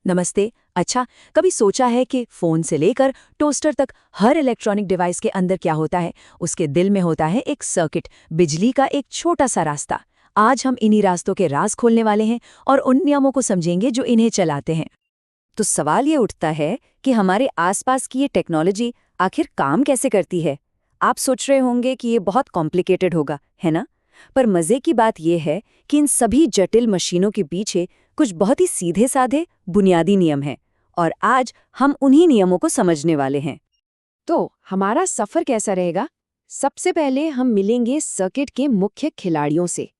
नमस्ते। अच्छा, कभी सोचा है कि फ़ोन से लेकर टोस्टर तक हर इलेक्ट्रॉनिक डिवाइस के अंदर क्या होता है? उसके दिल में होता है एक सर्किट, बिजली का एक छोटा सा रास्ता। आज हम इन्हीं रास्तों के राज खोलने वाले हैं और उन नियमों को समझेंगे जो इन्हें चलाते हैं। तो सवाल ये उठता है कि हमारे आसपास की ये टेक्नोलॉजी आखिर काम कैसे करती है। आप सोच रहे होंगे कि ये बहुत कॉम्प्लिकेटेड होगा, है ना? पर मजे की बात ये है कि इन सभी जटिल मशीनों के पीछे कुछ बहुत ही सीधे साधे बुनियादी नियम हैं, और आज हम उन्हीं नियमों को समझने वाले हैं। तो हमारा सफर कैसा रहेगा? सबसे पहले हम मिलेंगे सर्किट के मुख्य खिलाड़ियों से।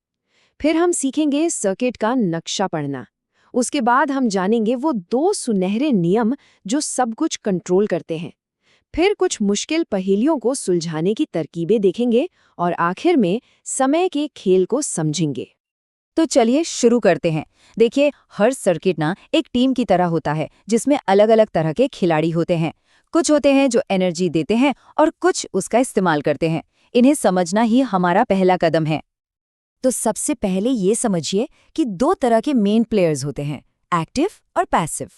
फिर हम सीखेंगे सर्किट का नक्शा पढ़ना। उसके बाद हम जानेंगे वो दो सुनहरे नियम जो सब कुछ कंट्रोल करते हैं। फिर कुछ मुश्किल पहेलियों को सुलझाने की तरकीबें देखेंगे और आखिर में समय के खेल को समझेंगे। तो चलिए शुरू करते हैं। देखिए, हर सर्किट ना एक टीम की तरह होता है जिसमें अलग अलग तरह के खिलाड़ी होते हैं। कुछ होते हैं जो एनर्जी देते हैं और कुछ उसका इस्तेमाल करते हैं। इन्हें समझना ही हमारा पहला कदम है। तो सबसे पहले ये समझिए कि दो तरह के मेन प्लेयर्स होते हैं, एक्टिव और पैसिव।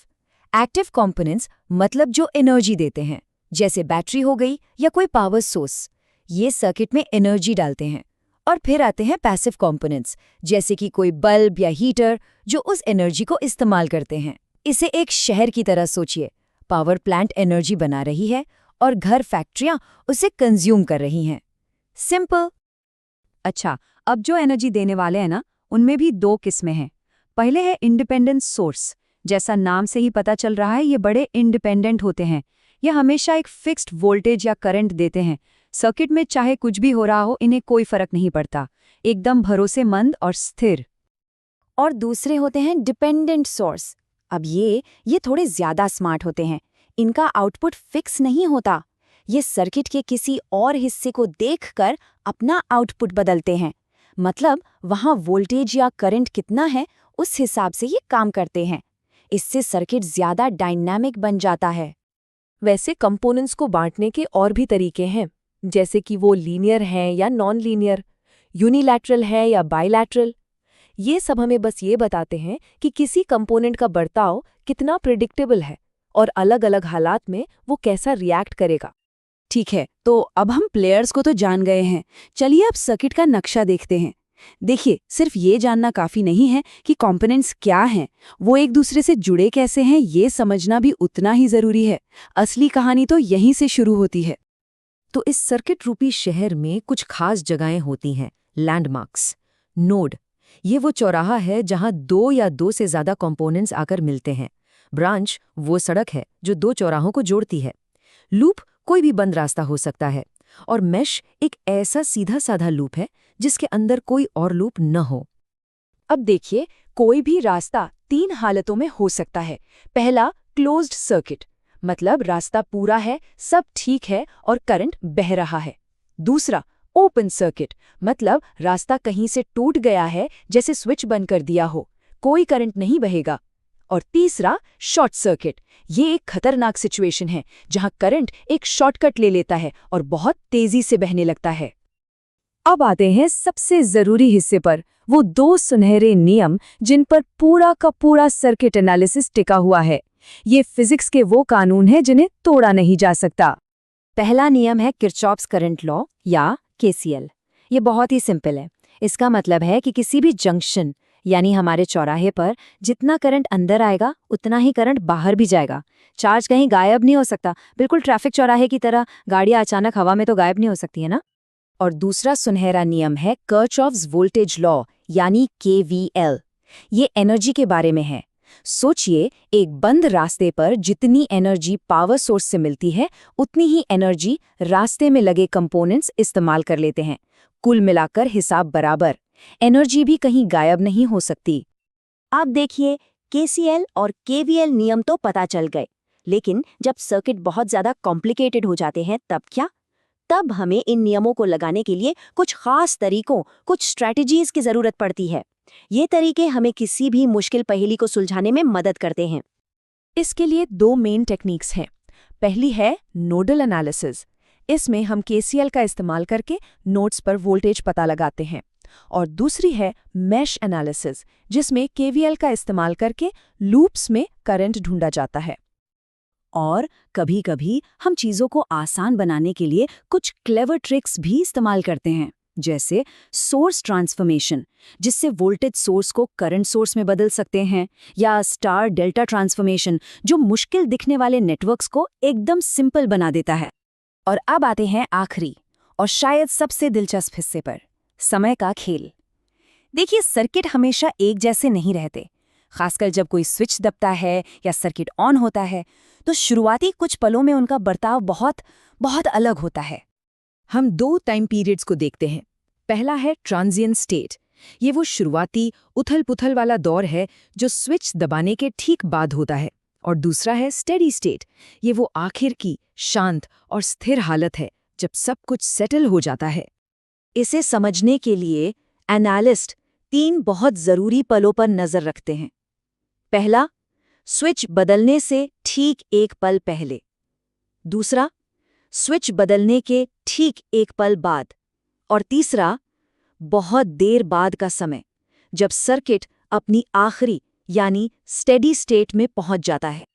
एक्टिव कंपोनेंट्स मतलब जो एनर्जी देते हैं, जैसे बैटरी हो गई या कोई पावर सोर्स। ये सर्किट में एनर्जी डालते हैं। और फिर आते हैं पैसिव कंपोनेंट्स, जैसे कि कोई बल्ब या हीटर, जो उस एनर्जी को इस्तेमाल करते हैं। इसे एक शहर की तरह सोचिए। पावर प्लांट एनर्जी बना रही है और घर फैक्ट्रियां उसे कंज्यूम कर रही हैं। सिंपल। अच्छा, अब जो एनर्जी देने वाले हैं ना, उनमें भी दो किस्में हैं। पहले है इंडिपेंडेंट सोर्स। जैसा नाम से ही पता चल रहा है, ये बड़े इंडिपेंडेंट होते हैं। ये हमेशा एक फिक्स्ड वोल्टेज या करंट देते हैं। सर्किट में चाहे कुछ भी हो रहा हो, इन्हें कोई फर्क नहीं पड़ता। एकदम भरोसेमंद और स्थिर। और दूसरे होते हैं डिपेंडेंट सोर्स। अब ये थोड़े ज्यादा स्मार्ट होते हैं। इनका आउटपुट फिक्स नहीं होता। ये सर्किट के किसी और हिस्से को देखकर अपना आउटपुट बदलते हैं। मतलब वहां वोल्टेज या करंट कितना है, उस हिसाब से ये काम करते हैं। इससे सर्किट ज्यादा डायनामिक बन जाता है। वैसे कंपोनेंट्स को बांटने के और भी तरीके हैं, जैसे कि वो लीनियर हैं या नॉन लीनियर, यूनिलैटरल है या बाइलैटरल। ये सब हमें बस ये बताते हैं कि किसी कंपोनेंट का बर्ताव कितना प्रिडिक्टेबल है और अलग-अलग हालात में वो कैसा रिएक्ट करेगा। ठीक है, तो अब हम प्लेयर्स को तो जान गए हैं। चलिए अब सर्किट का नक्शा देखते हैं। देखिए, सिर्फ ये जानना काफी नहीं है कि कंपोनेंट्स क्या हैं, वो एक दूसरे से जुड़े कैसे हैं, ये समझना भी उतना ही जरूरी है। असली कहानी तो यहीं से शुरू होती है। तो इस सर्किट रूपी शहर में कुछ खास जगहें होती हैं, लैंडमार्क्स, नोड। ये वो चौराहा है जहां दो या दो से ज्यादा कंपोनेंट्स आकर मिलते हैं। ब्रांच वो सड़क है जो दो चौराहों को जोड़ती है। लूप कोई भी बंद रास्ता हो सकता है। और मैश एक ऐसा सीधा साधा लूप है जिसके अंदर कोई और लूप न हो। अब देखिए, कोई भी रास्ता तीन हालतों में हो सकता है। पहला, क्लोज्ड सर्किट, मतलब रास्ता पूरा है, सब ठीक है और करंट बह रहा है। दूसरा, ओपन सर्किट, मतलब रास्ता कहीं से टूट गया है, जैसे स्विच बंद कर दिया हो, कोई करंट नहीं बहेगा। और तीसरा, शॉर्ट सर्किट। ये एक खतरनाक सिचुएशन है जहां करंट एक शॉर्टकट ले लेता है और बहुत तेजी से बहने लगता है। अब आते हैं सबसे जरूरी हिस्से पर, वो दो सुनहरे नियम जिन पर पूरा का पूरा सर्किट एनालिसिस टिका हुआ है। ये फिजिक्स के वो कानून हैं जिन्हें तोड़ा नहीं जा सकता। पहला नियम है किरचॉफ्स करंट लॉ या केसीएल। ये बहुत ही सिंपल है। इसका मतलब है कि किसी भी जंक्शन यानी हमारे चौराहे पर जितना करंट अंदर आएगा उतना ही करंट बाहर भी जाएगा। चार्ज कहीं गायब नहीं हो सकता। बिल्कुल ट्रैफिक चौराहे की तरह गाड़ियां अचानक हवा में तो गायब नहीं हो सकती है ना। और दूसरा सुनहरा नियम है किरचॉफ्स वोल्टेज लॉ यानी केवीएल। ये एनर्जी के बारे में है। सोचिए, एक बंद रास्ते पर जितनी एनर्जी पावर सोर्स से मिलती है, उतनी ही एनर्जी रास्ते में लगे कंपोनेंट्स इस्तेमाल कर लेते हैं। कुल मिलाकर हिसाब बराबर। एनर्जी भी कहीं गायब नहीं हो सकती। आप देखिए, केसीएल और केवीएल नियम तो पता चल गए, लेकिन जब सर्किट बहुत ज्यादा कॉम्प्लिकेटेड हो जाते हैं तब क्या? तब हमें इन नियमों को लगाने के लिए कुछ खास तरीकों, कुछ स्ट्रैटेजीज की जरूरत पड़ती है। ये तरीके हमें किसी भी मुश्किल पहेली को सुलझाने में मदद करते हैं। इसके लिए दो मेन टेक्निक्स हैं। पहली है नोडल एनालिसिस। इसमें हम केसीएल का इस्तेमाल करके नोड्स पर वोल्टेज पता लगाते हैं। और दूसरी है मैश एनालिसिस, जिसमें केवीएल का इस्तेमाल करके लूप्स में करंट ढूंढा जाता है। और कभी-कभी हम चीज़ों को आसान बनाने के लिए कुछ क्लेवर ट्रिक्स भी इस्तेमाल करते हैं, जैसे सोर्स ट्रांसफॉर्मेशन, जिससे वोल्टेज सोर्स को करंट सोर्स में बदल सकते हैं, या स्टार डेल्टा ट्रांसफॉर्मेशन, जो मुश्किल दिखने वाले नेटवर्क्स को एकदम सिंपल बना देता है। और अब आते हैं आखिरी और शायद सबसे दिलचस्प हिस्से पर, समय का खेल। देखिए, सर्किट हमेशा एक जैसे नहीं रहते। खासकर जब कोई स्विच दबता है या सर्किट ऑन होता है, तो शुरुआती कुछ पलों में उनका बर्ताव बहुत अलग होता है। हम 2 टाइम पीरियड्स को देखते हैं। पहला है ट्रांजिएंट स्टेट। ये वो शुरुआती उथल-पुथल वाला दौर है जो स्विच दबाने के ठीक बाद होता है। और दूसरा है स्टेडी स्टेट। ये वो आखिर की शांत और स्थिर हालत है जब सब कुछ सेटल हो जाता है। इसे समझने के लिए एनालिस्ट 3 बहुत ज़रूरी पलों पर नज़र रखते हैं। पहला, स्विच बदलने से ठीक 1 पल पहले। दूसरा, स्विच बदलने के ठीक 1 पल बाद। और तीसरा, बहुत देर बाद का समय, जब सर्किट अपनी आखिरी यानी स्टेडी स्टेट में पहुंच जाता है।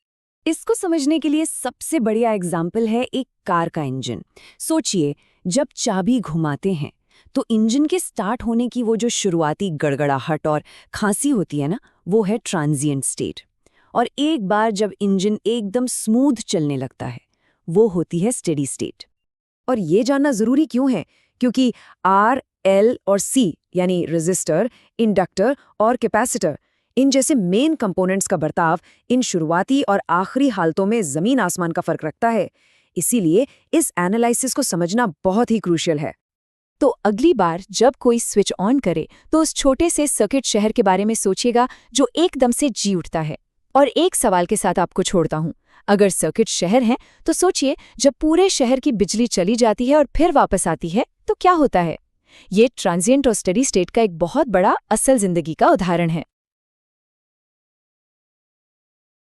इसको समझने के लिए सबसे बढ़िया एग्जाम्पल है एक कार का इंजन। सोचिए, जब चाबी घुमाते हैं तो इंजन के स्टार्ट होने की वो जो शुरुआती गड़गड़ाहट और खांसी होती है ना, वो है ट्रांजिएंट स्टेट। और एक बार जब इंजन एकदम स्मूथ चलने लगता है, वो होती है स्टेडी स्टेट। और ये जानना ज़रूरी क्यों है? क्योंकि आर, एल और सी यानी रेजिस्टर, इंडक्टर और कैपेसिटर, इन जैसे मेन कंपोनेंट्स का बर्ताव इन शुरुआती और आखिरी हालतों में ज़मीन आसमान का फ़र्क रखता है। इसीलिए इस एनालिसिस को समझना बहुत ही क्रूशियल है। तो अगली बार जब कोई स्विच ऑन करे तो उस छोटे से सर्किट शहर के बारे में सोचिएगा जो एकदम से जी उठता है। और एक सवाल के साथ आपको छोड़ता हूँ, अगर सर्किट शहर है तो सोचिए जब पूरे शहर की बिजली चली जाती है और फिर वापस आती है तो क्या होता है। ये ट्रांजिएंट और स्टेडी स्टेट का एक बहुत बड़ा असल जिंदगी का उदाहरण है।